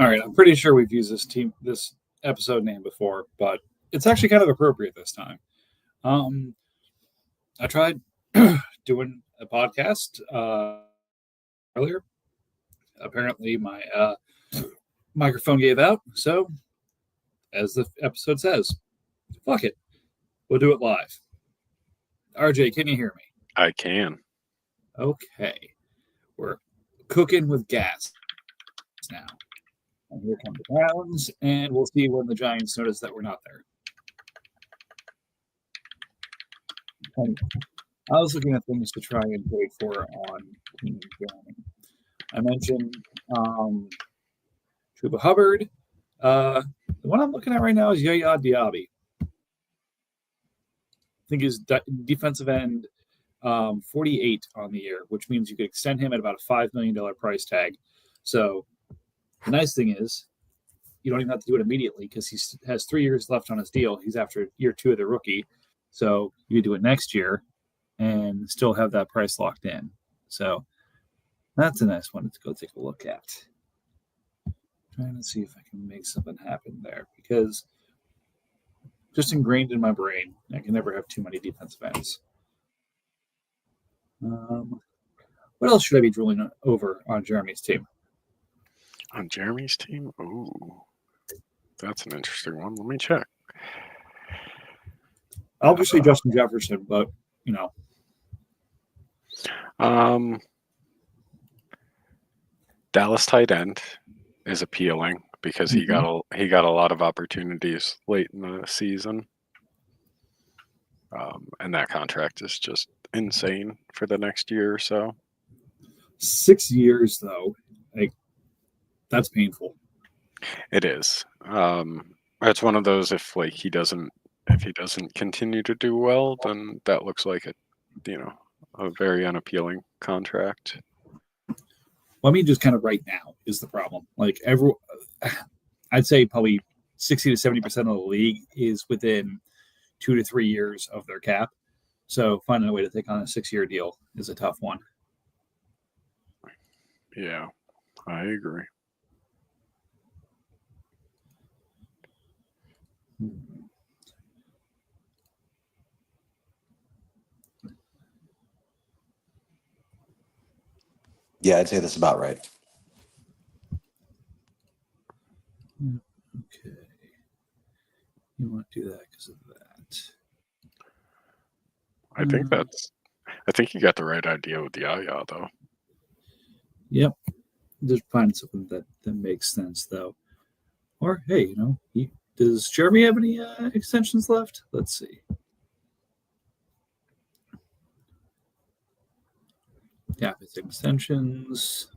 All right, I'm pretty sure we've used this episode name before, but it's actually kind of appropriate this time. Um, I tried doing a podcast earlier. Apparently, my microphone gave out, so as the episode says, fuck it, we'll do it live. RJ, can you hear me? I can. Okay, we're cooking with gas now. And here come the Browns, and we'll see when the Giants notice that we're not there. I was looking at things to try and trade for on Team Jeremy. I mentioned Chuba Hubbard. The one I'm looking at right now is Yaya Diaby. I think his defensive end 48 on the year, which means you could extend him at about a $5 million price tag. So the nice thing is you don't even have to do it immediately because he has 3 years left on his deal. He's after year 2 of the rookie. So you do it next year and still have that price locked in. So that's a nice one to go take a look at. Trying to see if I can make something happen there because just ingrained in my brain, I can never have too many defensive ends. What else should I be drilling over on Jeremy's team? On Jeremy's team? Ooh, that's an interesting one. Let me check. Obviously, Justin Jefferson, but you know. Dallas tight end is appealing because he got a lot of opportunities late in the season, and that contract is just insane for the next year or so. 6 years though, like that's painful. It is. It's one of those if he doesn't continue to do well, then that looks like a very unappealing contract. Well, I mean, just kind of right now is the problem. Like I'd say probably 60 to 70% of the league is within 2 to 3 years of their cap. So finding a way to take on a 6-year deal is a tough one. Yeah, I agree. Yeah, I'd say that's about right. Okay. You want to do that because of that. I think you got the right idea with the Yaya, though. Yep. Just find something that makes sense, though. Or, hey, does Jeremy have any extensions left? Let's see. Yeah, it's extensions.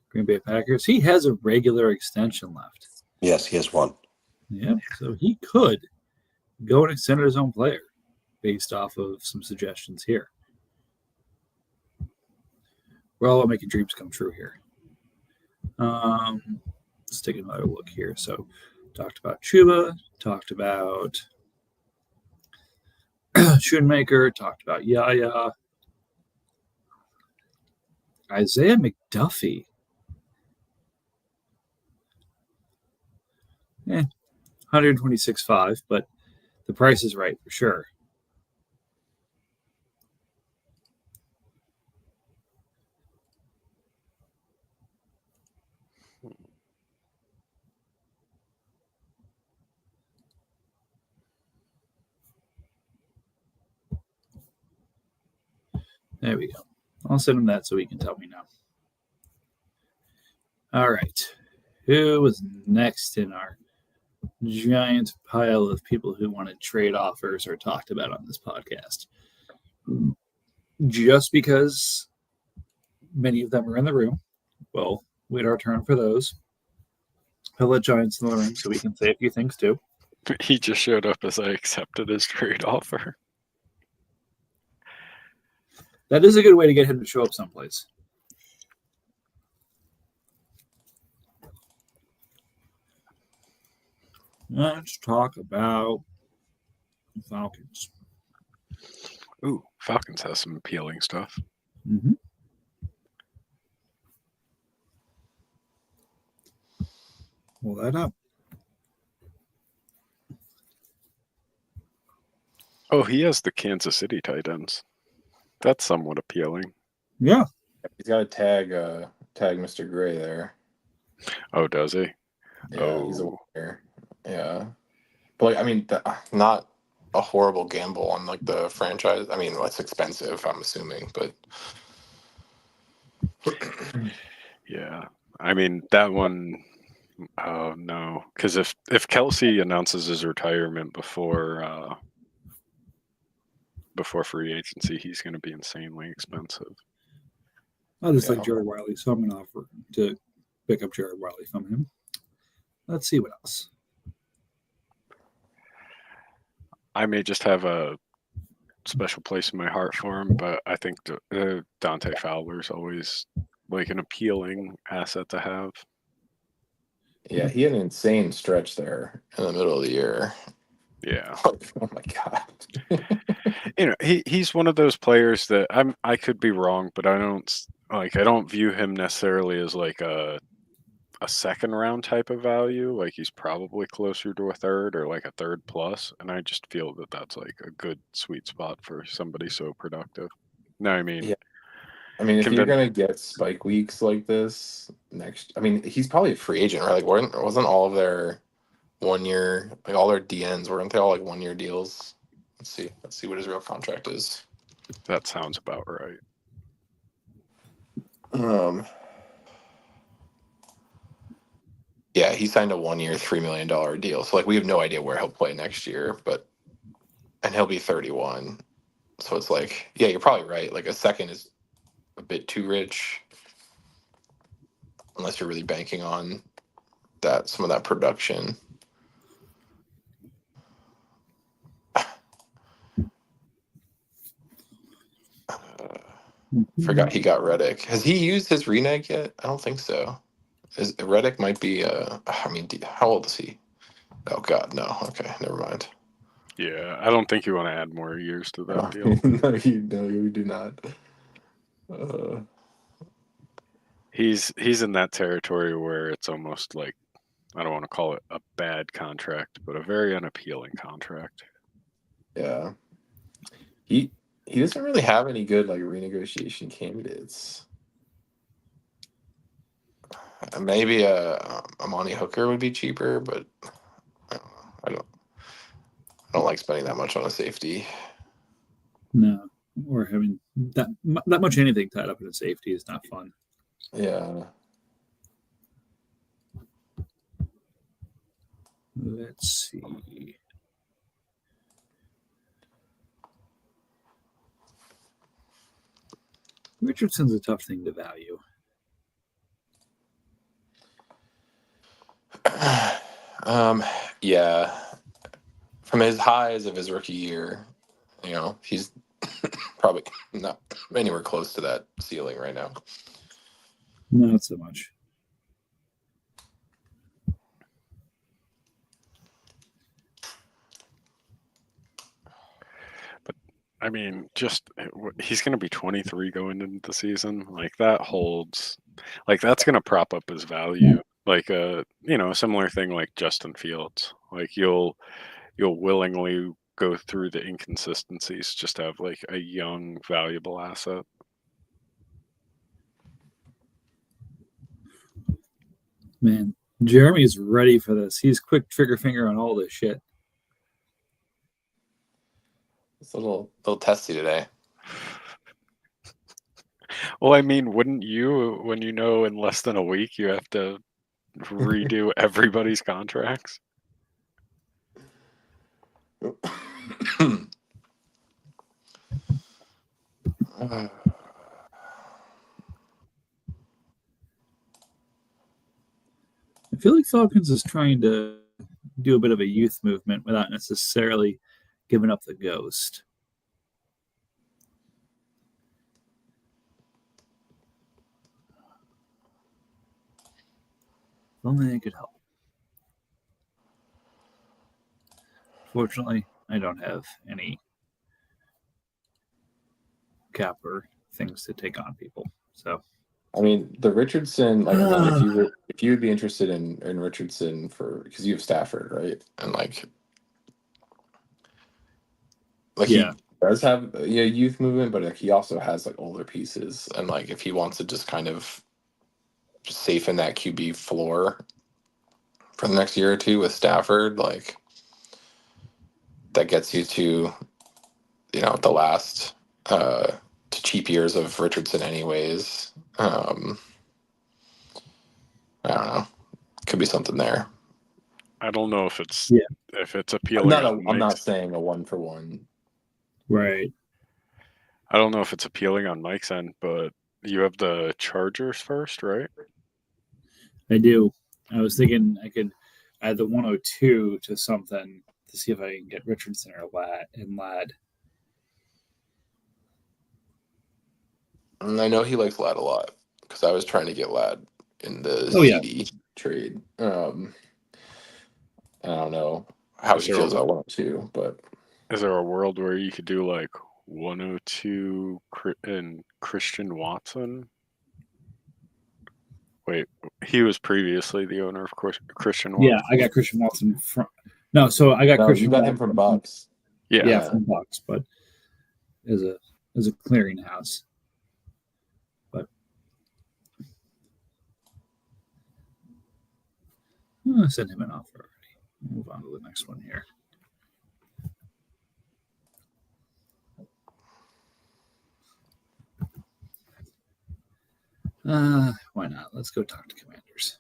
Green Bay Packers. He has a regular extension left. Yes, he has one. Yep. So he could go and extend his own player based off of some suggestions here. We're all making dreams come true here. Let's take another look here. So, talked about Chuba, talked about Schoonmaker, talked about Yaya. Isaiah McDuffie. 126.5, but the price is right for sure. There we go. I'll send him that so he can tell me now. All right. Who is next in our giant pile of people who wanted trade offers or talked about on this podcast? Just because many of them are in the room, we'll wait our turn for those. I'll let Giants in the room so we can say a few things too. He just showed up as I accepted his trade offer. That is a good way to get him to show up someplace. Let's talk about Falcons. Ooh, Falcons has some appealing stuff. Mm-hmm. pull that up. Oh, he has the Kansas City tight ends. That's somewhat appealing. Yeah. He's got to tag Mr. Gray there. Oh, does he? Yeah, he's a Oh. winner. Yeah, but like, I mean, not a horrible gamble on like the franchise. I mean, well, it's expensive, I'm assuming, but Yeah. I mean, that one. Oh no, because if Kelsey announces his retirement before free agency, he's going to be insanely expensive. I just Yeah. like Jared Wiley, so I'm going to offer to pick up Jared Wiley from him. Let's see what else. I may just have a special place in my heart for him, but I think Dante Fowler is always like an appealing asset to have. yeah, he had an insane stretch there in the middle of the year. Yeah. Oh my god. You know, he's one of those players that I could be wrong, but I don't view him necessarily as like a second round type of value. Like he's probably closer to a third or like a third plus, and I just feel that that's like a good sweet spot for somebody so productive. No, I mean, Yeah. I mean, if you're Convin- gonna get spike weeks like this I mean, he's probably a free agent, right? Like, wasn't all of their 1 year, like all their DNs, weren't they all like 1 year deals? Let's see what his real contract is. that sounds about right. Yeah, he signed a 1 year, $3 million deal. So like, we have no idea where he'll play next year, and he'll be 31. So it's like, yeah, you're probably right. Like a second is a bit too rich, unless you're really banking on some of that production. Forgot he got Reddick. Has he used his renege yet? I don't think so. Reddick might be. I mean, how old is he? Oh God, no. Okay, never mind. Yeah, I don't think you want to add more years to that deal. No, you do not. He's in that territory where it's almost like, I don't want to call it a bad contract, but a very unappealing contract. Yeah, he doesn't really have any good like renegotiation candidates. Maybe Amani Hooker would be cheaper, but I don't like spending that much on a safety. No, or having that much anything tied up in a safety is not fun. Yeah. Let's see. Richardson's a tough thing to value. Yeah. From his highs of his rookie year, he's probably not anywhere close to that ceiling right now. Not so much. But I mean, just he's going to be 23 going into the season. Like that holds, like that's going to prop up his value. Like a similar thing like Justin Fields. Like you'll willingly go through the inconsistencies just to have like a young, valuable asset. Man, Jeremy's ready for this. He's quick trigger finger on all this shit. It's a little testy today. Well, I mean, wouldn't you, when you know in less than a week you have to redo everybody's contracts? I feel like Falcons is trying to do a bit of a youth movement without necessarily giving up the ghost. If only they could help. Fortunately, I don't have any cap or things to take on people. So I mean, the Richardson, like again, if you would be interested in Richardson because you have Stafford, right? And Yeah. he does have youth movement, but like he also has like older pieces, and like if he wants to just kind of safe in that QB floor for the next year or two with Stafford, like that gets you to the last to cheap years of Richardson anyways. I don't know. Could be something there. I don't know if it's Yeah. appealing on I'm not Mike's. saying a 1-for-1. Right. I don't know if it's appealing on Mike's end, but you have the Chargers first, right? I do. I was thinking I could add the 102 to something to see if I can get Richardson or Lad. And I know he likes Lad a lot because I was trying to get Lad in the Oh, yeah. CD trade. I don't know how he feels about 102, but Is there a world where you could do like 102 and Christian Watson? Wait, he was previously the owner of Christian Watson. Yeah, I got Christian Watson from. No, so I got no, Christian. you got Watson him from Bucks. Yeah, from Bucks, but as a clearinghouse. But I sent him an offer already. Move on to the next one here. Why not? Let's go talk to Commanders.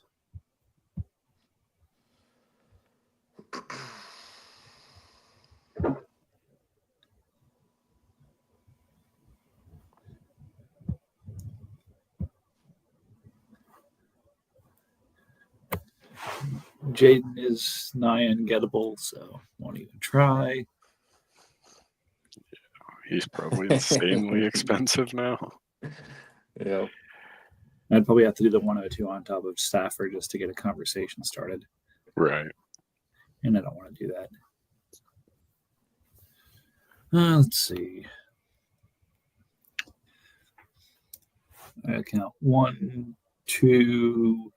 Jaden is nigh ungettable, so won't even try. He's probably insanely expensive now. Yeah. I'd probably have to do the 102 on top of Stafford just to get a conversation started. Right. And I don't want to do that. Let's see. I count 1, 2,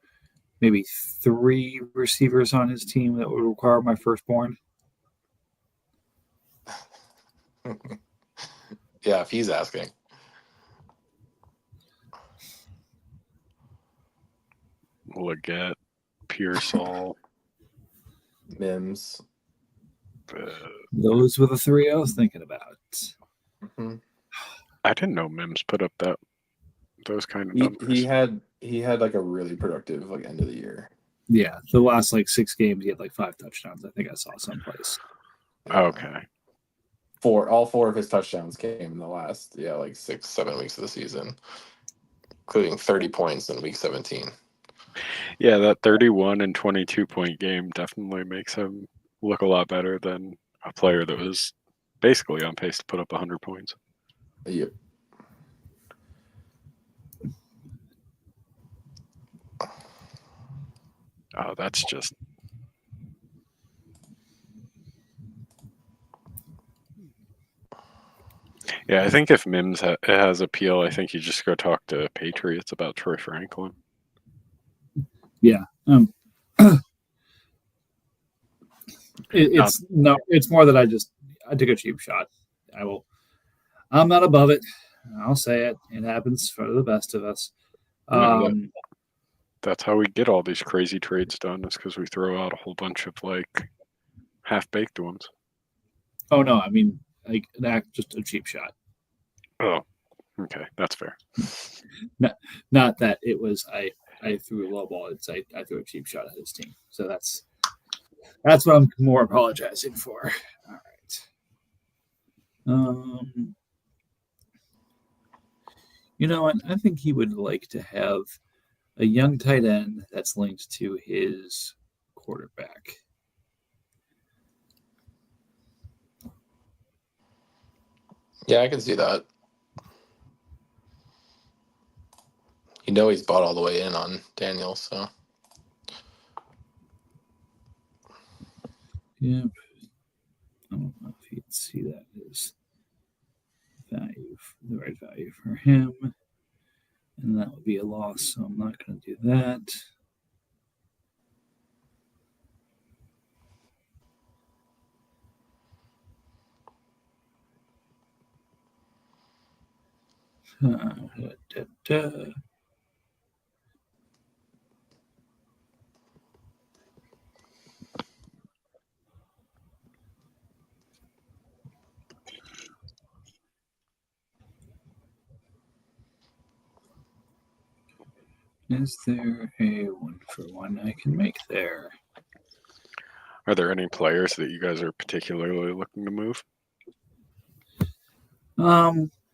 maybe 3 receivers on his team that would require my firstborn. Yeah, if he's asking. Leggett, Pearsall, Mims. Those were the 3 I was thinking about. Mm-hmm. I didn't know Mims put up those kind of numbers. He had like a really productive end of the year. Yeah, the last 6 games he had 5 touchdowns. I think I saw someplace. Yeah. Okay. All 4 of his touchdowns came in the last 6-7 weeks of the season, including 30 points in week 17. Yeah, that 31 and 22-point game definitely makes him look a lot better than a player that was basically on pace to put up 100 points. Yep. Oh, that's just... Yeah, I think if Mims has appeal, I think you just go talk to Patriots about Troy Franklin. Yeah. It's more that I took a cheap shot. I'm not above it. I'll say it. It happens for the best of us. That's how we get all these crazy trades done, is because we throw out a whole bunch of half-baked ones. Oh no, I mean just a cheap shot. Oh, okay, that's fair. Not that it was I threw a low ball. It's I threw a cheap shot at his team. So that's what I'm more apologizing for. All right. You know what? I think he would like to have a young tight end that's linked to his quarterback. Yeah, I can see that. He's bought all the way in on Daniel, so. Yeah. I don't know if you'd see that as the right value for him. And that would be a loss, so I'm not going to do that. Da, da. Is there a 1-for-1 I can make there? Are there any players that you guys are particularly looking to move?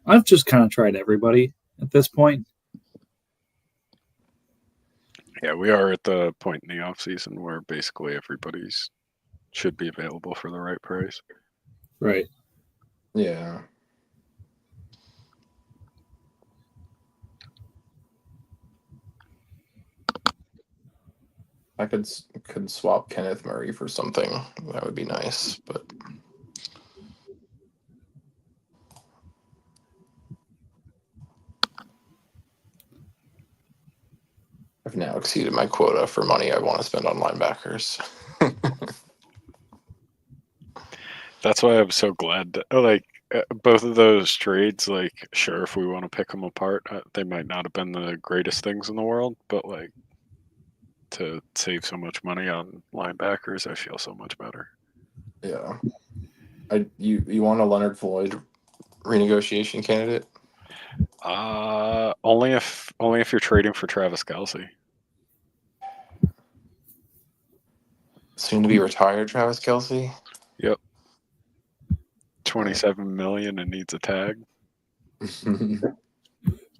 I've just kind of tried everybody at this point. Yeah, we are at the point in the off season where basically everybody's should be available for the right price. Right. Yeah. I could swap Kenneth Murray for something. That would be nice, but I've now exceeded my quota for money I want to spend on linebackers. That's why I'm so glad that, like, both of those trades, like, sure, if we want to pick them apart, they might not have been the greatest things in the world, but like to save so much money on linebackers, I feel so much better. Yeah. You want a Leonard Floyd renegotiation candidate? Only if you're trading for Travis Kelce. Soon to be retired Travis Kelce. Yep. 27 million and needs a tag.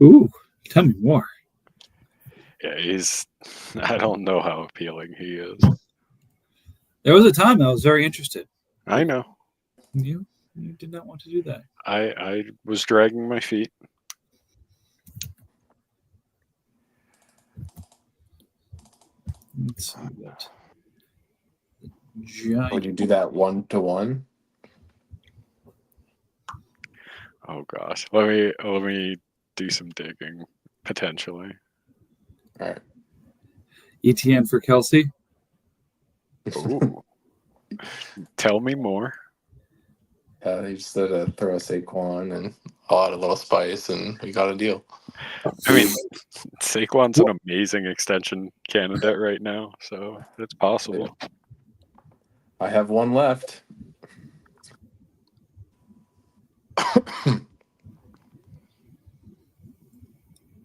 Ooh, tell me more. Yeah, I don't know how appealing he is. There was a time I was very interested. I know. You did not want to do that. I was dragging my feet. Let's see what. Giant. Would you do that 1-to-1? Oh gosh. Let me do some digging potentially. All right. ETN for Kelce. Ooh. Tell me more. He just had to throw a Saquon and add a little spice, and we got a deal. I mean, Saquon's an amazing extension candidate right now, so it's possible. I have one left.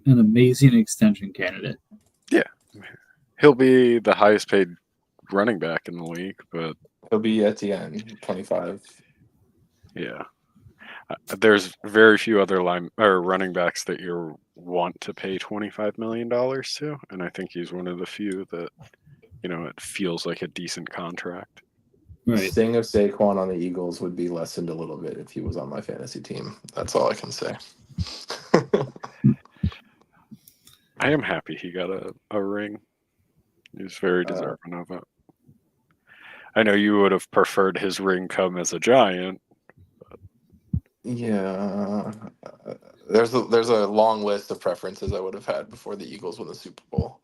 An amazing extension candidate. Yeah. He'll be the highest paid running back in the league, but He'll be at the end, 25. yeah. There's very few other running backs that you want to pay $25 million to, and I think he's one of the few that, it feels like a decent contract. Right. Sting of Saquon on the Eagles would be lessened a little bit if he was on my fantasy team. That's all I can say. I am happy he got a ring. He's very deserving of it. I know you would have preferred his ring come as a Giant. Yeah. There's a long list of preferences I would have had before the Eagles win the Super Bowl.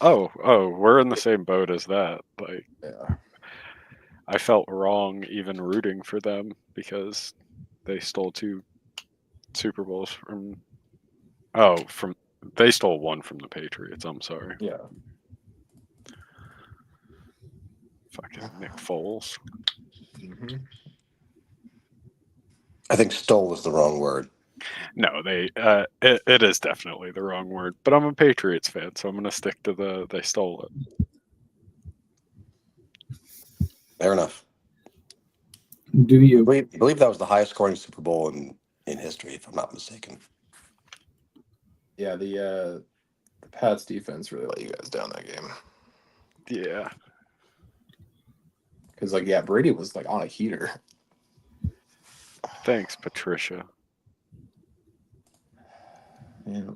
Oh, we're in the same boat as that. Like, Yeah. I felt wrong even rooting for them because they stole 2 Super Bowls from. They stole 1 from the Patriots. I'm sorry. Yeah. Fucking Nick Foles. Mm-hmm. I think stole is the wrong word. No, it is definitely the wrong word. But I'm a Patriots fan, so I'm going to stick to they stole it. Fair enough. Do you? I believe that was the highest scoring Super Bowl in history, if I'm not mistaken. Yeah, the Pats defense really let you guys down that game. Yeah. Because, Brady was, on a heater. Thanks, Patricia. Yeah.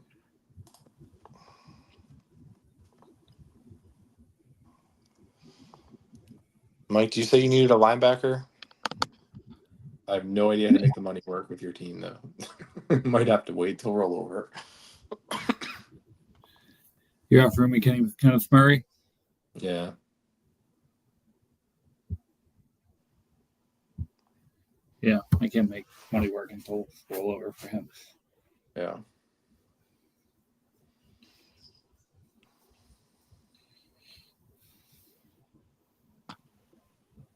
Mike, do you say you needed a linebacker? I have no idea how to make the money work with your team, though. Might have to wait till rollover. You're offering me Kenneth Murray. Yeah. Yeah, I can't make money work until rollover for him. Yeah.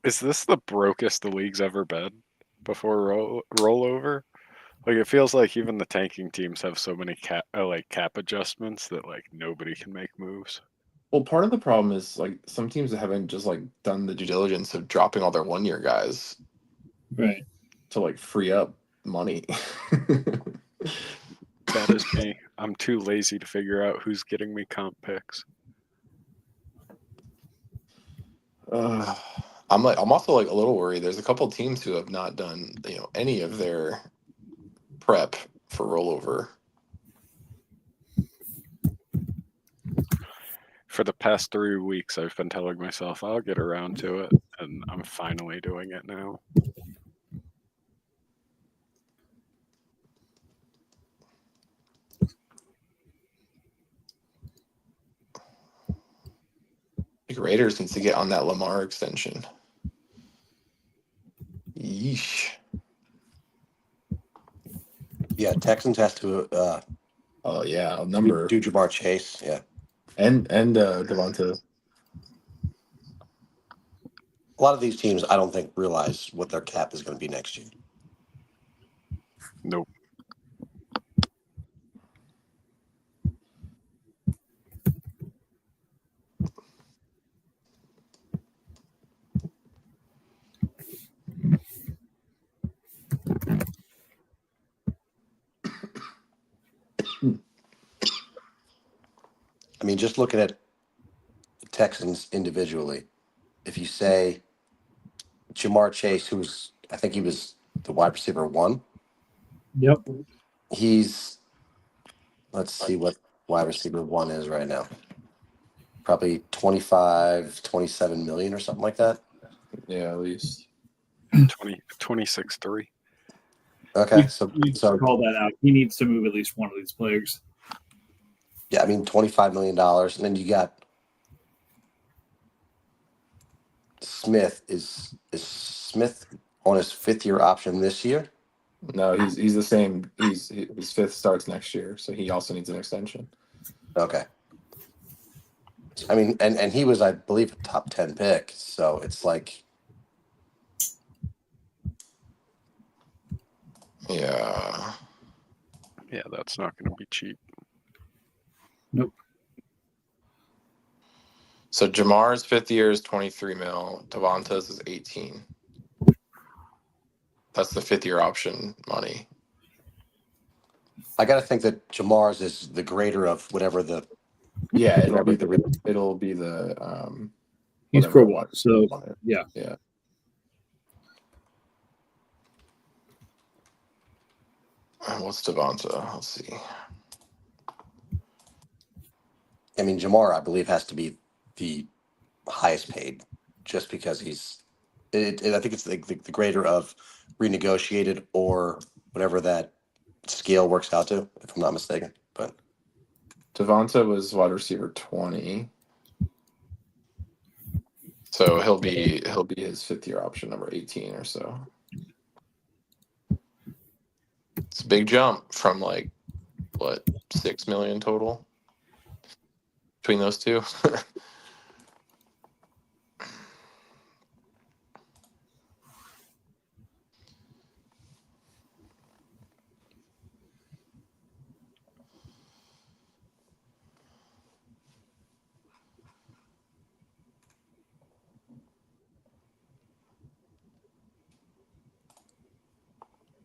Is this the brokest the league's ever been before rollover? Like it feels like even the tanking teams have so many cap adjustments that like nobody can make moves. Well, part of the problem is like some teams haven't just like done the due diligence of dropping all their 1-year guys Right. to like free up money. That is me. I'm too lazy to figure out who's getting me comp picks. I'm also like a little worried. There's a couple teams who have not done any of their prep for rollover. For the past 3 weeks, I've been telling myself I'll get around to it, and I'm finally doing it now. Like Raiders needs to get on that Lamar extension. Yeesh. Yeah, Texans has to Oh yeah, a number do Jamar Chase. Yeah, and Devonta. a lot of these teams I don't think realize what their cap is going to be next year. Nope. I mean, just looking at the Texans individually, if you say Jamar Chase, I think he was the wide receiver 1. Yep. Let's see what wide receiver 1 is right now. Probably 25, 27 million or something like that. Yeah, at least 26-3. Okay, we so call that out. He needs to move at least one of these players. yeah, I mean $25 million, and then you got Smith. Is Smith on his 5th-year option this year? no. He's the same. His 5th starts next year, so he also needs an extension. Okay. I mean, and he was, I believe, a top 10 pick. So it's like, Yeah. Yeah, that's not going to be cheap. Nope. So Jamar's 5th year is 23 mil. Devonta's is 18. That's the 5th-year option money. I got to think that Jamar's is the greater of whatever the. Yeah, it'll be Whatever the He's whatever Pro Bowl, so yeah. Yeah. What's Devonta? Let's see. I mean, Jamar, I believe, has to be the highest paid, just because he's. I think it's the greater of renegotiated or whatever that scale works out to, if I'm not mistaken. But Devonta was wide receiver 20. So he'll be his 5th-year option number 18 or so. It's a big jump from like what 6 million total between those two.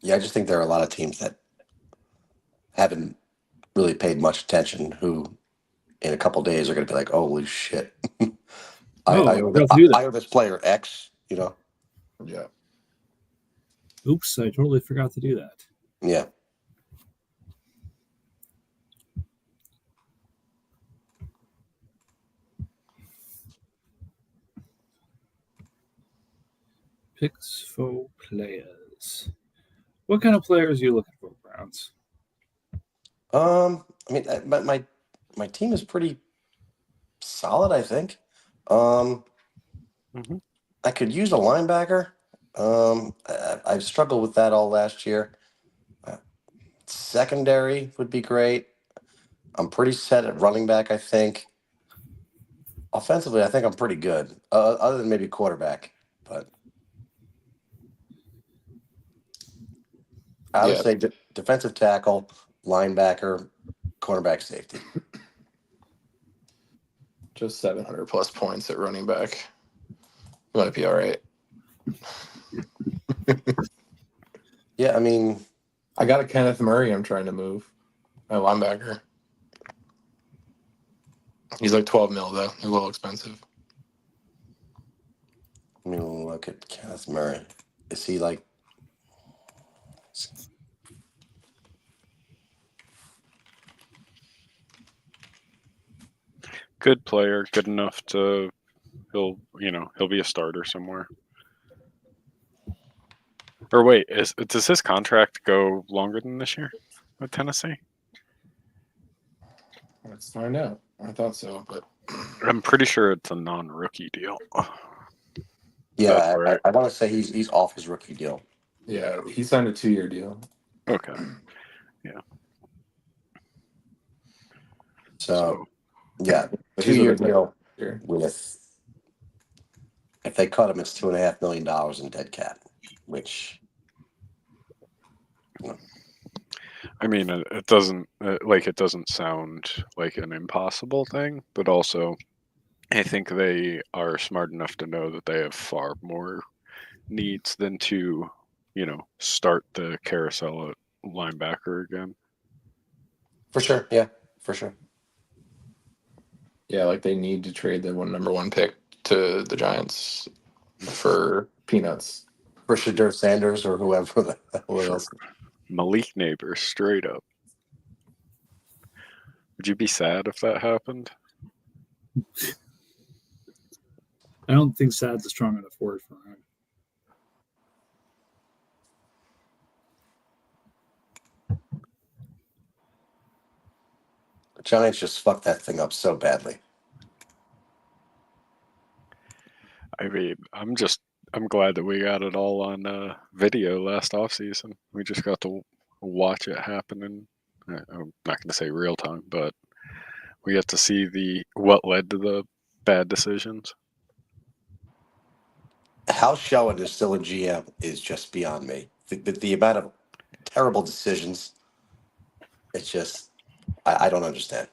yeah, I just think there are a lot of teams that haven't really paid much attention who in a couple days are going to be like, holy shit. I owe this player X, Yeah. Oops, I totally forgot to do that. Yeah. Picks for players. What kind of players are you looking for, Browns? I mean, my team is pretty solid, I think. Um, Mhm. I could use a linebacker. I've struggled with that all last year. Secondary would be great. I'm pretty set at running back, I think. Offensively, I think I'm pretty good, other than maybe quarterback. But I would Yeah, say defensive tackle, linebacker, cornerback, safety. just 700 plus points at running back. You might be all right. Yeah, I mean, I got a Kenneth Murray. I'm trying to move a linebacker. He's like 12 mil though. He's a little expensive. look at Kenneth Murray. Is he like? Good player, good enough to he'll be a starter somewhere. Or wait, does his contract go longer than this year with Tennessee? Let's find out. I thought so, but I'm pretty sure it's a non-rookie deal. Yeah, That's I, right. I want to say he's off his rookie deal. yeah, he signed a 2-year deal. Okay. So yeah, But he's 2-year with us deal here. with. If they cut him, it's $2.5 million in dead cap, which I mean, it doesn't it doesn't sound like an impossible thing, but also I think they are smart enough to know that they have far more needs than to, start the carousel at linebacker again. for sure, yeah, for sure. Yeah, like they need to trade the number one pick to the Giants for peanuts. For Shadur Sanders or whoever the hell For else. Malik Neighbors, straight up. Would you be sad if that happened? I don't think sad's a strong enough word for him. The Giants just fucked that thing up so badly. I mean, I'm glad that we got it all on video last offseason. We just got to watch it happen in, I'm not going to say real time, but we got to see what led to the bad decisions. How Schoen is still a GM is just beyond me. The amount of terrible decisions, it's just, I don't understand.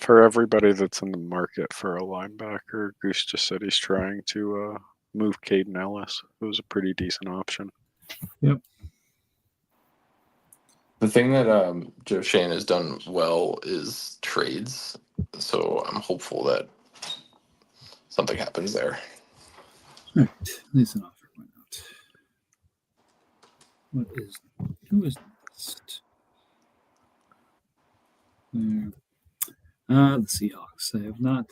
For everybody that's in the market for a linebacker, Goose just said he's trying to move Caden Ellis. It was a pretty decent option. Yep. The thing that Joe Shane has done well is trades. So I'm hopeful that something happens there. All right, at least an offer. Why not? Who is next? There. The Seahawks. I have not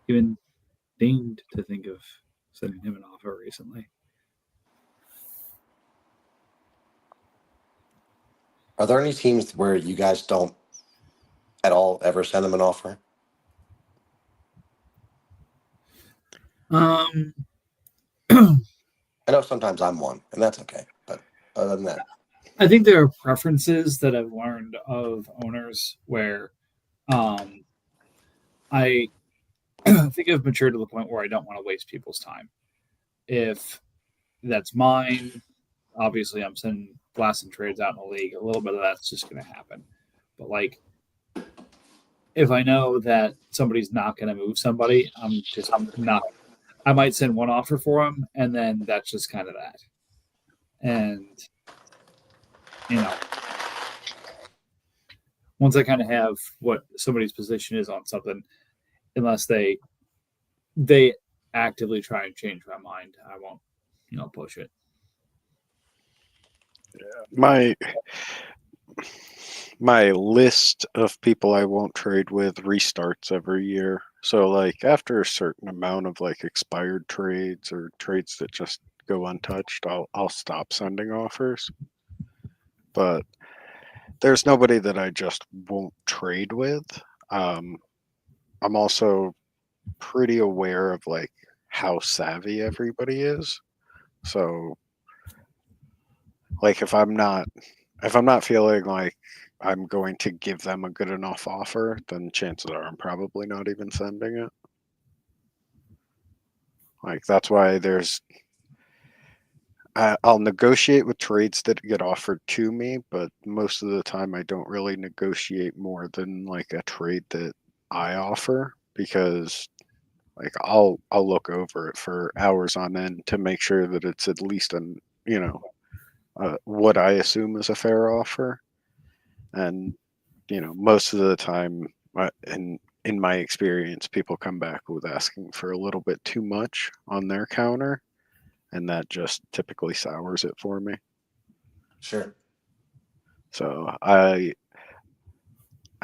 even deigned to think of sending him an offer recently. Are there any teams where you guys don't at all ever send them an offer? I I know sometimes I'm one, and that's okay. But other than that, think there are preferences that I've learned of owners where I think I've matured to the point where I don't want to waste people's time. If that's mine, obviously I'm sending blasting trades out in the league. A little bit of that's just going to happen. But like, if I know that somebody's not going to move somebody, I'm not. I might send one offer for them, and then that's just kind of that. And once I kind of have what somebody's position is on something, unless they actively try and change my mind, I won't, push it. My list of people I won't trade with restarts every year. So like after a certain amount of like expired trades or trades that just go untouched, I'll stop sending offers. But there's nobody that I just won't trade with. I'm also pretty aware of like how savvy everybody is. So like if I'm not feeling like I'm going to give them a good enough offer, then chances are I'm probably not even sending it. Like that's why I'll negotiate with trades that get offered to me, but most of the time I don't really negotiate more than like a trade that I offer, because like I'll look over it for hours on end to make sure that it's at least what I assume is a fair offer. And most of the time, in my experience, people come back with asking for a little bit too much on their counter, and that just typically sours it for me. Sure. So I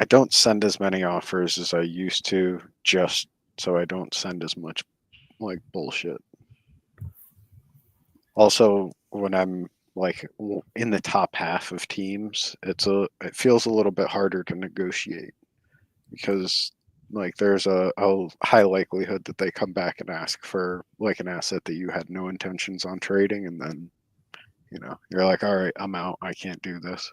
don't send as many offers as I used to, just so I don't send as much like bullshit. Also, when I'm like in the top half of teams, it feels a little bit harder to negotiate, because like there's a high likelihood that they come back and ask for like an asset that you had no intentions on trading, and then you're like, all right, I'm out, I can't do this.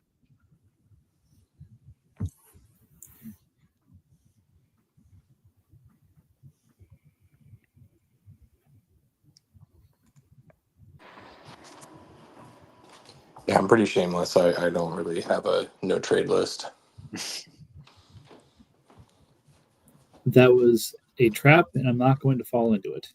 Yeah, I'm pretty shameless. I don't really have a no trade list. That was a trap, and I'm not going to fall into it.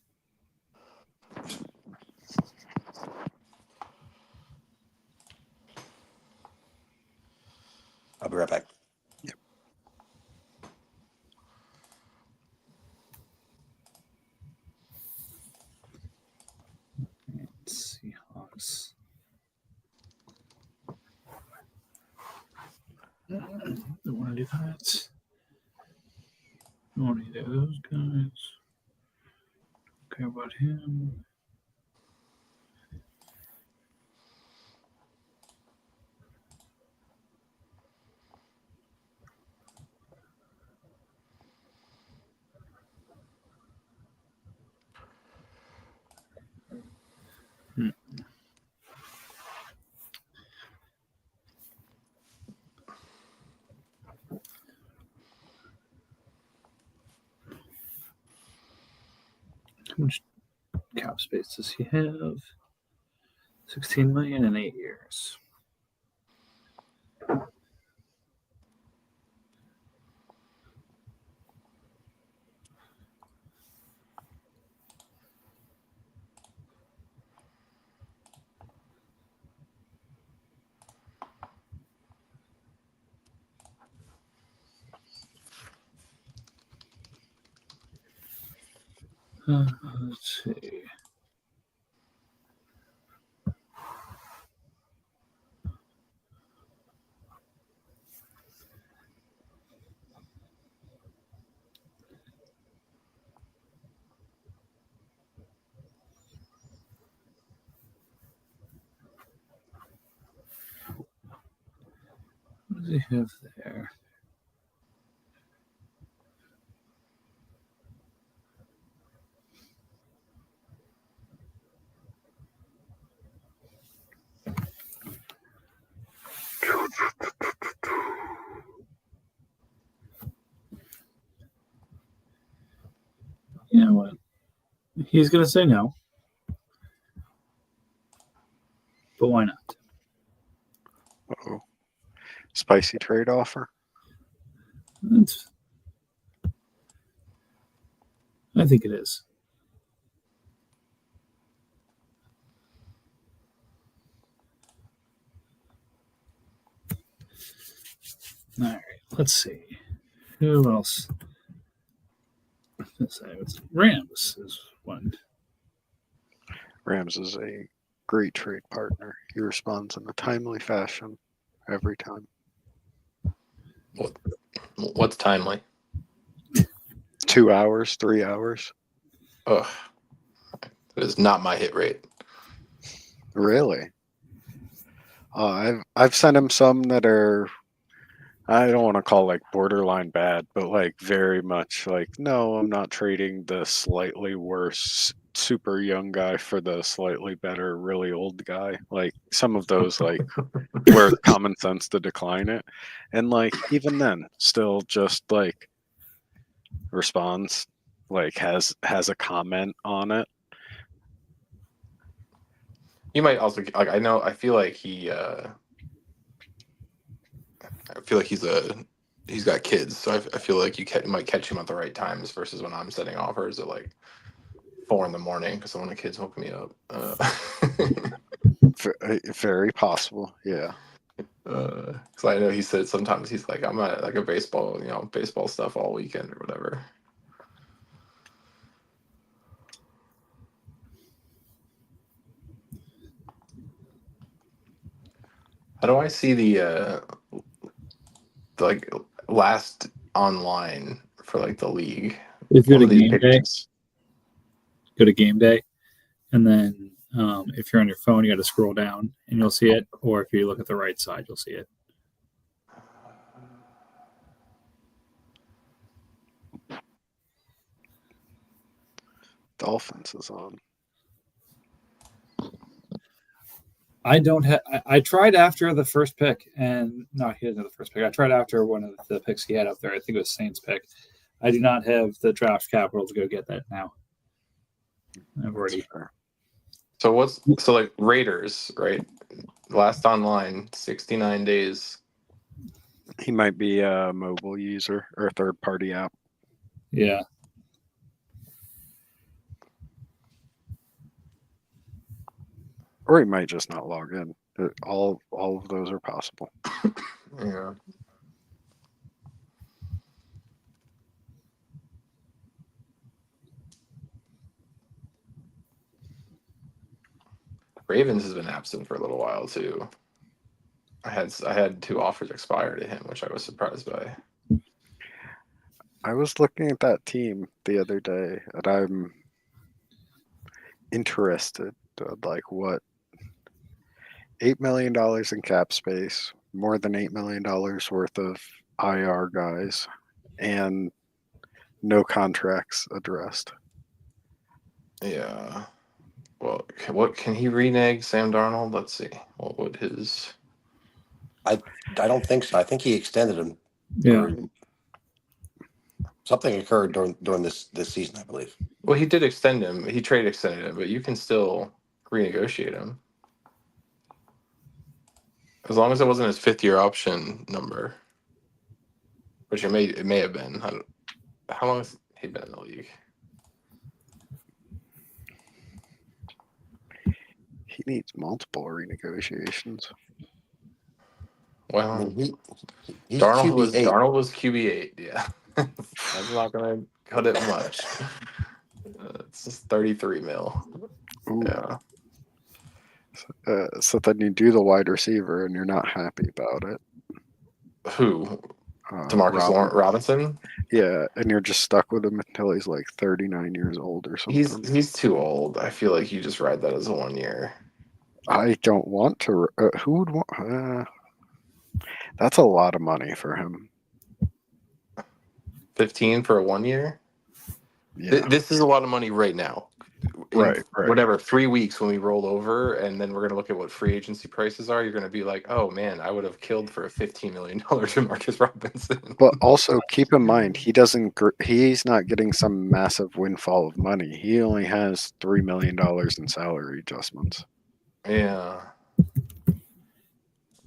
I'll be right back. Seahawks. Don't want to do that. Don't want to do those guys. Okay, about him. How much cap space does he have? 16 million in 8 years. Let's see. What does he have there? You know what? He's going to say no. But why not? Uh-oh. Spicy trade offer. I think it is. All right, let's see. Who else? Rams is one. Rams is a great trade partner. He responds in a timely fashion every time. What's timely? 2 hours, 3 hours. Ugh, that is not my hit rate. Really? I've sent him some that are I don't want to call like borderline bad, but like very much like, no, I'm not trading the slightly worse super young guy for the slightly better really old guy. Like some of those like where it's common sense to decline it. And like even then still just like responds, like has a comment on it. You might also like. I feel like he. I feel like he's got kids, so I feel like you might catch him at the right times versus when I'm setting offers at like 4 in the morning because one of the kids woke me up. Very possible, yeah. Because I know he said sometimes he's like, I'm at like a baseball, baseball stuff all weekend or whatever. How do I see the like last online for like the league? If you One go of to these game day, pictures. go to game day, and then if you're on your phone, you got to scroll down and you'll see it. Or if you look at the right side, you'll see it. Dolphins is on. I don't have. I tried after the first pick, and no, he doesn't have the first pick. I tried after one of the picks he had up there. I think it was Saints pick. I do not have the draft capital to go get that now. I've already. So like Raiders, right? Last online, 69 days. He might be a mobile user or a third party app. Yeah. Or he might just not log in. All of those are possible. Yeah. Ravens has been absent for a little while too. I had 2 offers expire to him, which I was surprised by. I was looking at that team the other day, and I'm interested. Like what? $8 million in cap space, more than $8 million worth of IR guys, and no contracts addressed. Yeah. Well, what can he renege Sam Darnold? Let's see. What would his? I don't think so. I think he extended him. Yeah. Or something occurred during this season, I believe. Well, he did extend him. He trade extended him, but you can still renegotiate him as long as it wasn't his 5th-year option number, which it may have been. How long has he been in the league? He needs multiple renegotiations. Well, I mean, he's Darnold QB8. was QB8. Yeah, that's not gonna cut it much. It's just 33 mil. Ooh. Yeah. So then you do the wide receiver, and you're not happy about it. Who? Demarcus Robinson? Yeah, and you're just stuck with him until he's like 39 years old or something. He's too old. I feel like you just ride that as a 1 year. I don't want to. Who would want? That's a lot of money for him. 15 for a 1 year? Yeah. This is a lot of money right now. Right. Whatever, 3 weeks when we roll over, and then we're going to look at what free agency prices are. You're going to be like, oh man, I would have killed for a $15 million Demarcus Robinson. But also keep in mind, he's not getting some massive windfall of money. He only has $3 million in salary adjustments. Yeah.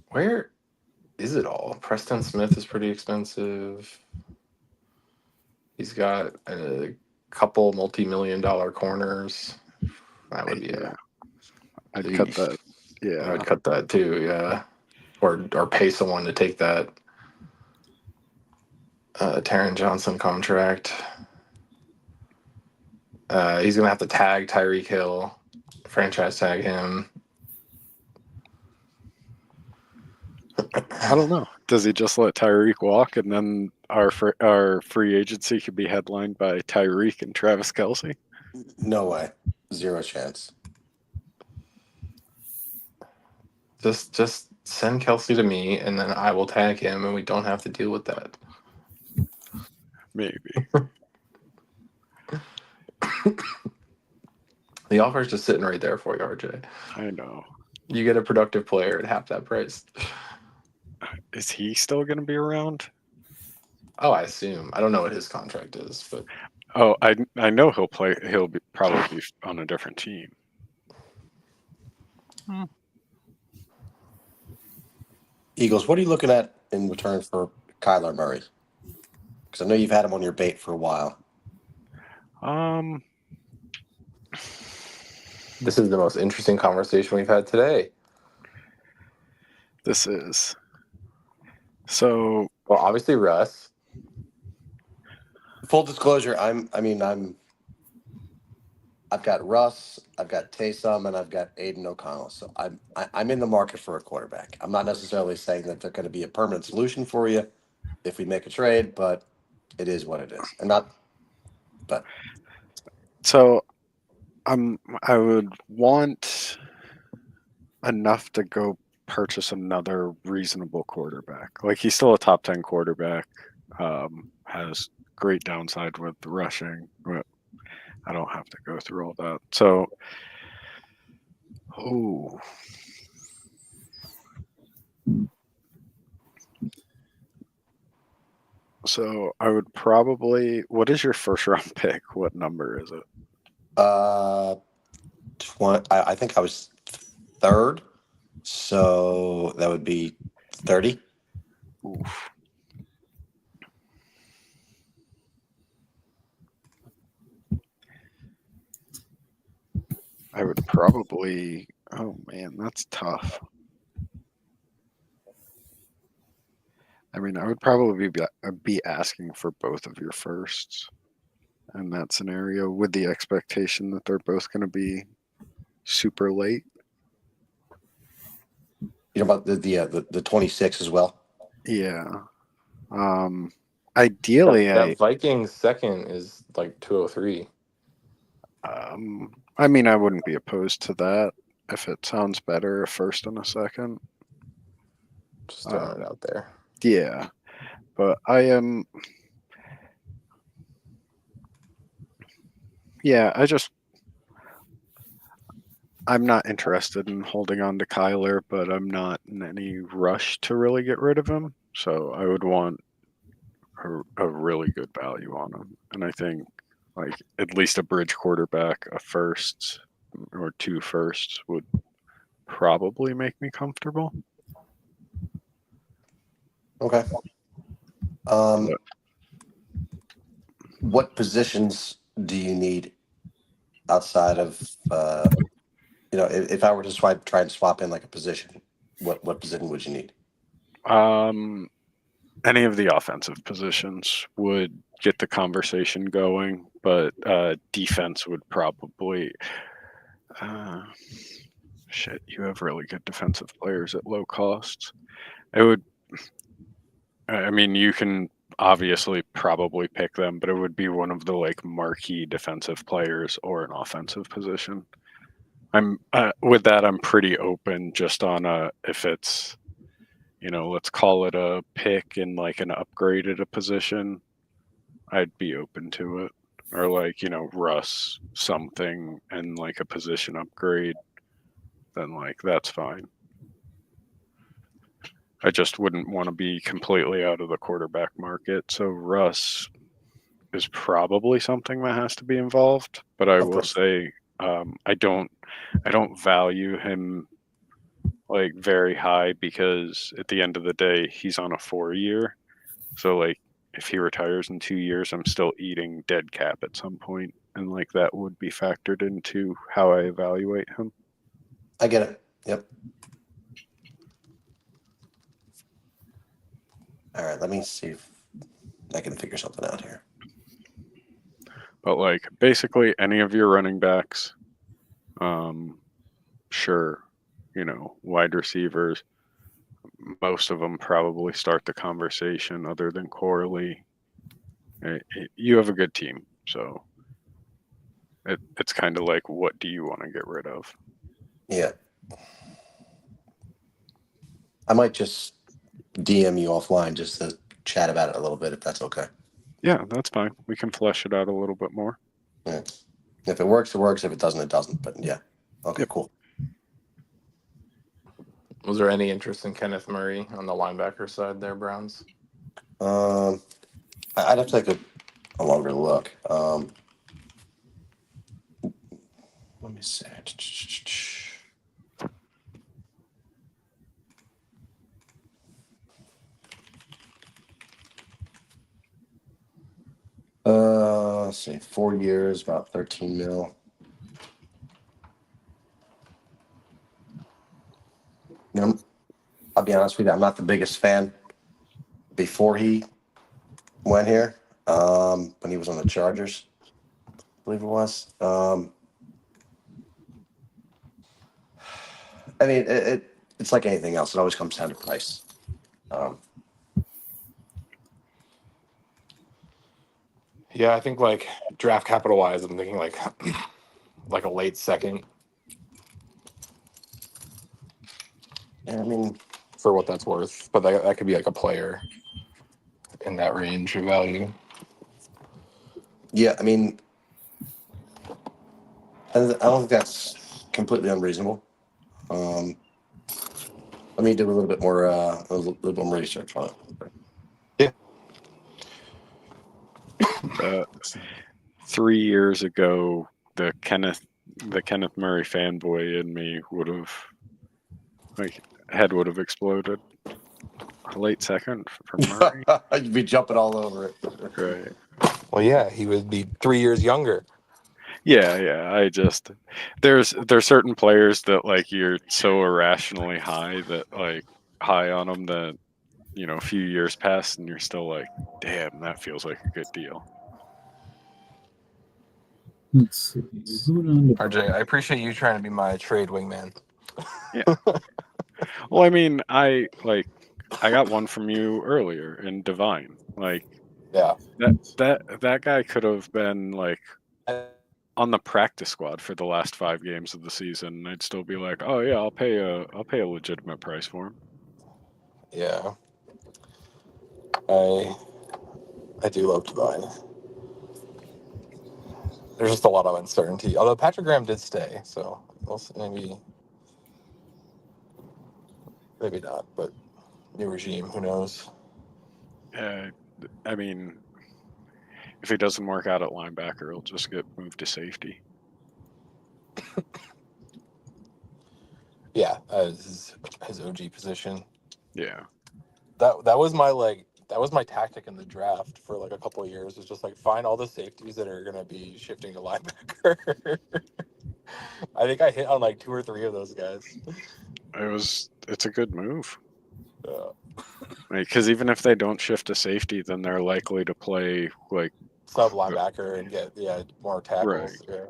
Where is it all? Preston Smith is pretty expensive. He's got a couple multi-million-dollar corners. That would be I'd cut that. Yeah, I'd cut that too. Yeah, or pay someone to take that Taron Johnson contract. He's gonna have to tag Tyreek Hill, franchise tag him. I don't know. Does he just let Tyreek walk, and then our free agency could be headlined by Tyreek and Travis Kelce? No way. 0 chance. Just Send Kelsey to me, and then I will tag him, and we don't have to deal with that. Maybe. The offer is just sitting right there for you, RJ. I know. You get a productive player at half that price. Is he still going to be around? Oh, I assume. I don't know what his contract is, but Oh, I know he'll play. He'll be probably on a different team. Eagles, what are you looking at in return for Kyler Murray? Because I know you've had him on your bait for a while. this is the most interesting conversation we've had today. This is so. Well, obviously Russ. Full disclosure, I've got Russ, I've got Taysom, and I've got Aiden O'Connell. So I'm in the market for a quarterback. I'm not necessarily saying that they're going to be a permanent solution for you if we make a trade, but it is what it is. So I would want enough to go purchase another reasonable quarterback. Like he's still a top 10 quarterback. Has great downside with the rushing. But I don't have to go through all that. So, So I would probably. What is your first round pick? What number is it? 20, I think I was third, so that would be 30. Oof. I would probably. Oh man, that's tough. I mean, I would probably be asking for both of your firsts in that scenario with the expectation that they're both going to be super late. You know about the 26 as well. Yeah. Ideally, That Vikings second is like 203. I mean, I wouldn't be opposed to that if it sounds better, a first and a second. Just throwing it out there. Yeah, but I am. Yeah, I'm not interested in holding on to Kyler, but I'm not in any rush to really get rid of him. So I would want a really good value on him. And I think like at least a bridge quarterback, a first or two firsts would probably make me comfortable. Okay. What positions do you need outside of if I were to try and swap in like a position, what position would you need? Any of the offensive positions would get the conversation going, but defense would probably. Shit, you have really good defensive players at low costs. It would. I mean, you can obviously probably pick them, but it would be one of the like marquee defensive players or an offensive position. I'm with that. I'm pretty open just on if it's, let's call it a pick in like an upgraded a position. I'd be open to it, or like Russ something and like a position upgrade. Then like that's fine. I just wouldn't want to be completely out of the quarterback market. So Russ is probably something that has to be involved. But I will say I don't value him like very high because at the end of the day he's on a 4-year. So like if he retires in 2 years, I'm still eating dead cap at some point, and like that would be factored into how I evaluate him. I get it. Yep. All right, let me see if I can figure something out here. But like basically any of your running backs, sure, wide receivers, most of them probably start the conversation other than Corley. You have a good team, so it's kind of like, what do you want to get rid of? Yeah. I might just DM you offline just to chat about it a little bit, if that's okay. Yeah, that's fine. We can flesh it out a little bit more. Yeah. If it works, it works. If it doesn't, it doesn't. But yeah. Okay, Yep. cool. Was there any interest in Kenneth Murray on the linebacker side there, Browns? I'd have to take a longer look. Let me see. Let's see. 4 years, about 13 mil. You know, I'll be honest with you. I'm not the biggest fan. Before he went here, when he was on the Chargers, I believe it was. I mean, it's like anything else. It always comes down to price. Yeah, I think like draft capital wise, I'm thinking like like a late second I mean, for what that's worth. But that could be like a player in that range of value. yeah. I mean, I don't think that's completely unreasonable. Let me do a little bit more, more research on it. 3 years ago, the Kenneth Murray fanboy in me would have head would have exploded. A late second for Murray. You'd be jumping all over it. Right. Well, yeah, he would be 3 years younger. Yeah. I just there's certain players that like you're so irrationally high on them that a few years pass and you're still like, damn, that feels like a good deal. Let's see. Moving on to RJ, I appreciate you trying to be my trade wingman. Well, I mean, I got one from you earlier in Divine. Like Yeah. that guy could have been like on the practice squad for the last 5 games of the season. I'd still be like, oh yeah, I'll pay a legitimate price for him. Yeah. I do love Divine. There's just a lot of uncertainty. Although Patrick Graham did stay, so we'll see, maybe not, but new regime, who knows? I mean, if he doesn't work out at linebacker, he'll just get moved to safety. Yeah, his OG position. Yeah. That was my tactic in the draft for like a couple of years. Was just like find all the safeties that are gonna be shifting to linebacker. I think I hit on like 2 or 3 of those guys. It's a good move. Yeah. Because even if they don't shift to safety, then they're likely to play like Sub linebacker and get more tackles. Right. Yeah.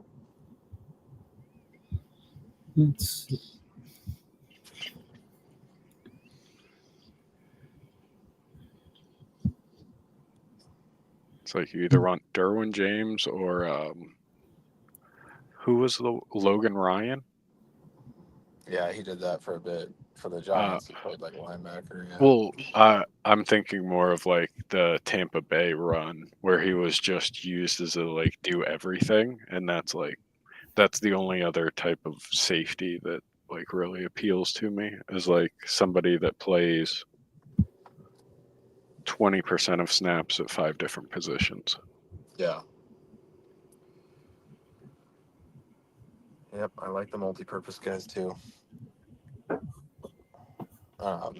let's see. It's like you either want Derwin James or who was the Logan Ryan? Yeah, he did that for a bit for the Giants. He played like linebacker. Yeah. Well, I'm thinking more of like the Tampa Bay run where he was just used as a like do everything, and that's the only other type of safety that like really appeals to me is like somebody that plays 20% of snaps at 5 different positions. Yeah. Yep, I like the multi-purpose guys too. I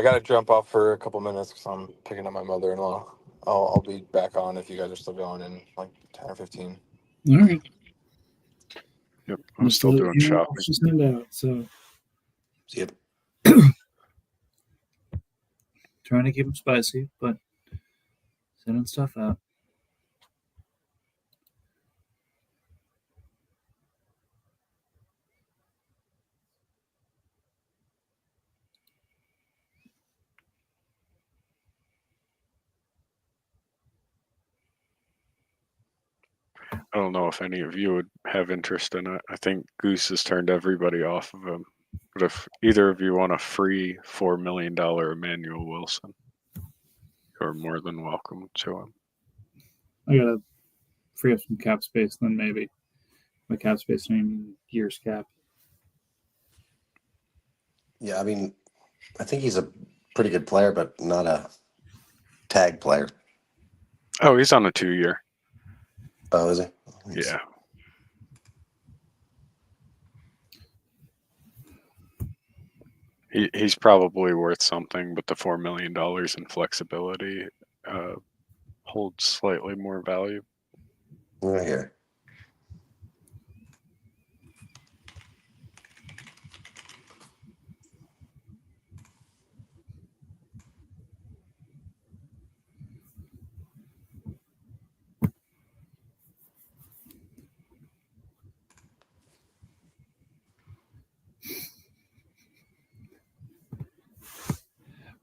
gotta jump off for a couple minutes because I'm picking up my mother-in-law. I'll be back on if you guys are still going in like 10 or 15. All right. Yep, I'm still doing shopping. Let's just hand out. So See it. trying to keep them spicy, but sending stuff out. I don't know if any of you would have interest in it. I think Goose has turned everybody off of him. But if either of you want a free $4 million Emmanuel Wilson, you're more than welcome to him. I gotta free up some cap space, then maybe my cap space in years cap. Yeah, I mean, I think he's a pretty good player, but not a tag player. Oh, he's on a 2-year. Oh, is he? Yeah. He's probably worth something, but the $4 million in flexibility holds slightly more value. Right here.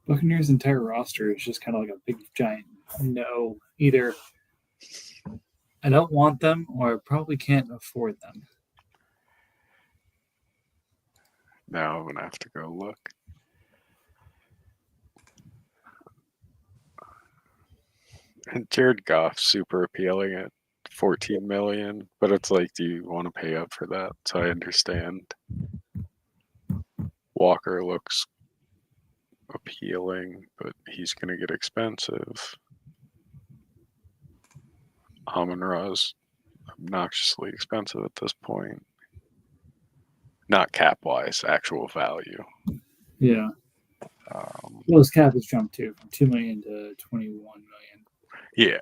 Buccaneers' entire roster is just kind of like a big giant no. Either I don't want them, or I probably can't afford them. Now I'm going to have to go look. And Jared Goff's super appealing at 14 million, but it's like, do you want to pay up for that? So I understand. Walker looks appealing, but he's going to get expensive. Amon-Ra's obnoxiously expensive at this point. Not cap wise, actual value. Yeah. Well, his cap has jumped too, from 2 million to 21 million. Yeah.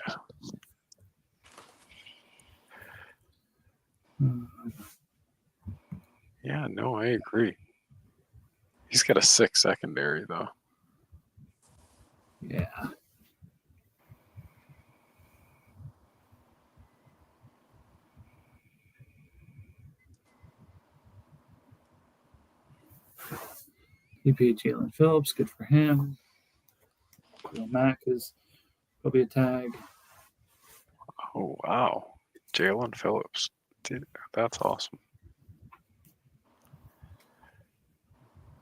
Yeah, no, I agree. He's got a 6 secondary though. Yeah. He paid Jalen Phillips, good for him. Khalil Mack is probably a tag. Oh wow. Jalen Phillips. Dude, that's awesome.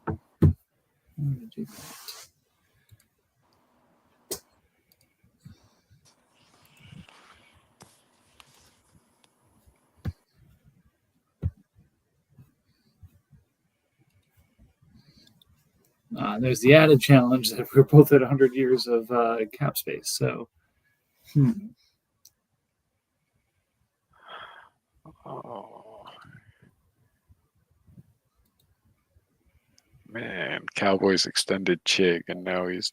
I'm gonna do that. There's the added challenge that we're both at 100 years of cap space. So, Oh man, Cowboys extended Chig, and now he's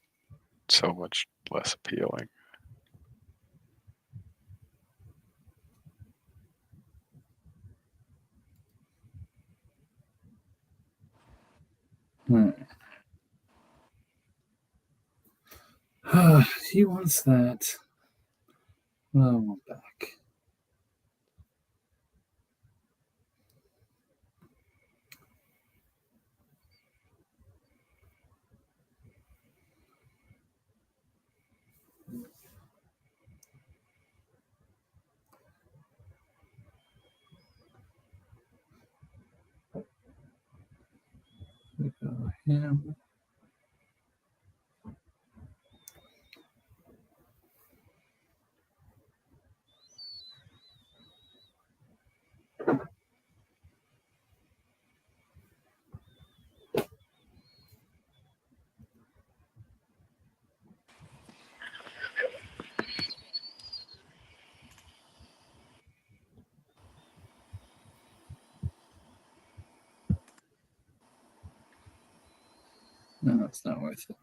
so much less appealing. he wants that. Well, I want back. We go him. No, it's not worth it.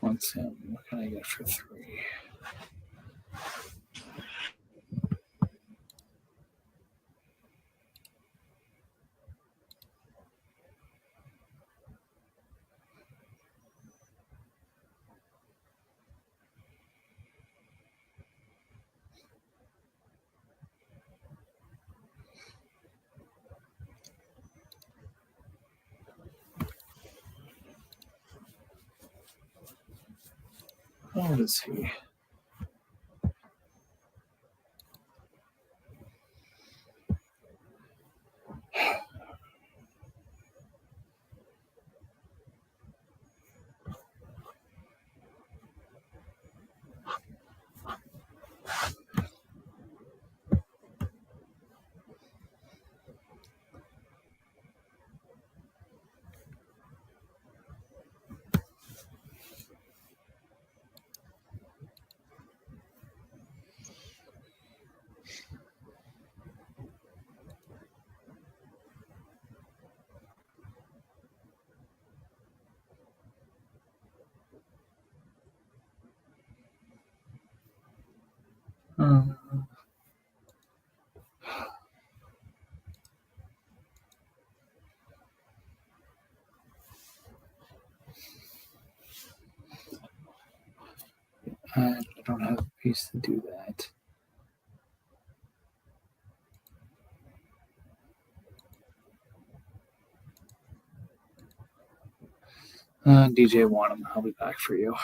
Wants him. What can I get for 3? What is he? I don't have a piece to do that. DJ Wanham, I'll be back for you.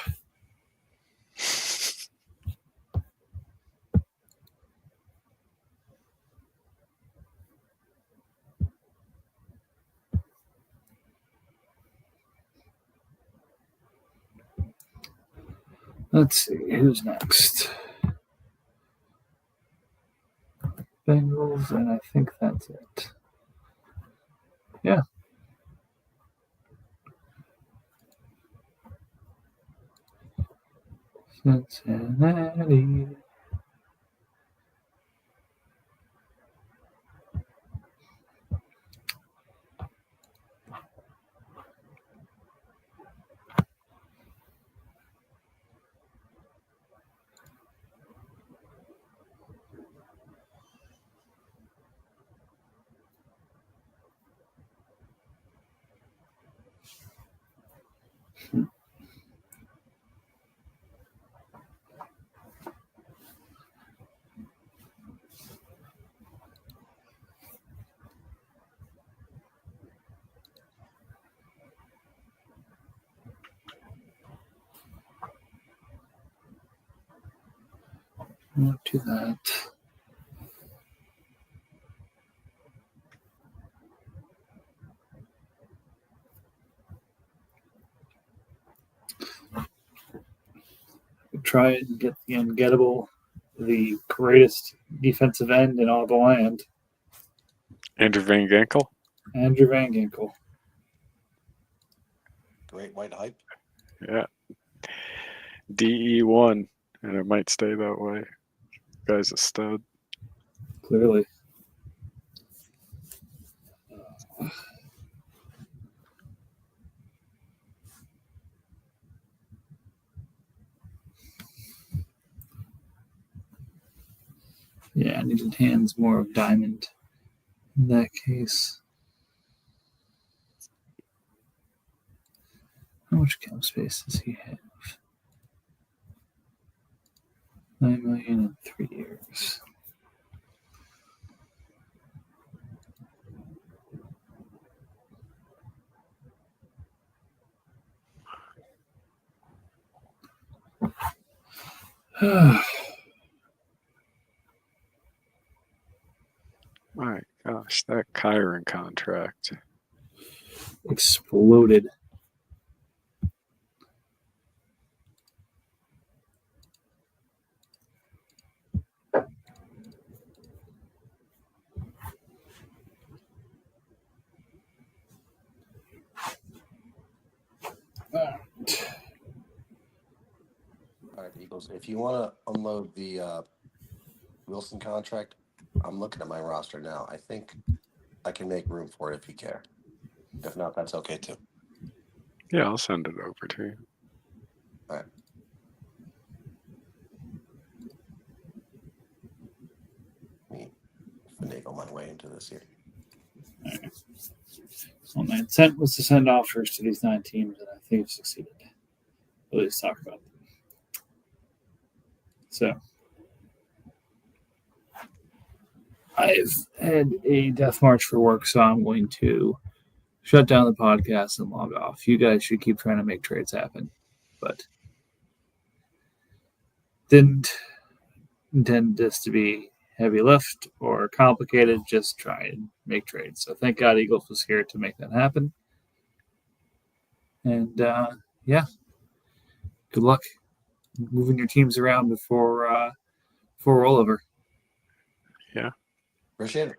Let's see, who's next? Bengals, and I think that's it. Yeah. Cincinnati. We'll do that. Try and get the ungettable, the greatest defensive end in all the land, Andrew Van Ginkel. Andrew Van Ginkel. Great white hype. Yeah. DE1, and it might stay that way. Guy's a stud. Clearly. Yeah, I needed hands more of diamond in that case. How much cap space does he have? 9 million in 3 years. My gosh, that Kyron contract. Exploded. All right, Eagles. If you want to unload the Wilson contract, I'm looking at my roster now. I think I can make room for it if you care. If not, that's okay too. Yeah, I'll send it over to you. All right. Let me finagle my way into this here. Well, my intent was to send offers to these 9 teams, and I think I've succeeded. At least talk about them. So, I've had a death march for work, so I'm going to shut down the podcast and log off. You guys should keep trying to make trades happen, but didn't intend this to be heavy lift or complicated, just try and make trades. So thank God Eagles was here to make that happen. And yeah, good luck moving your teams around before rollover. Appreciate it.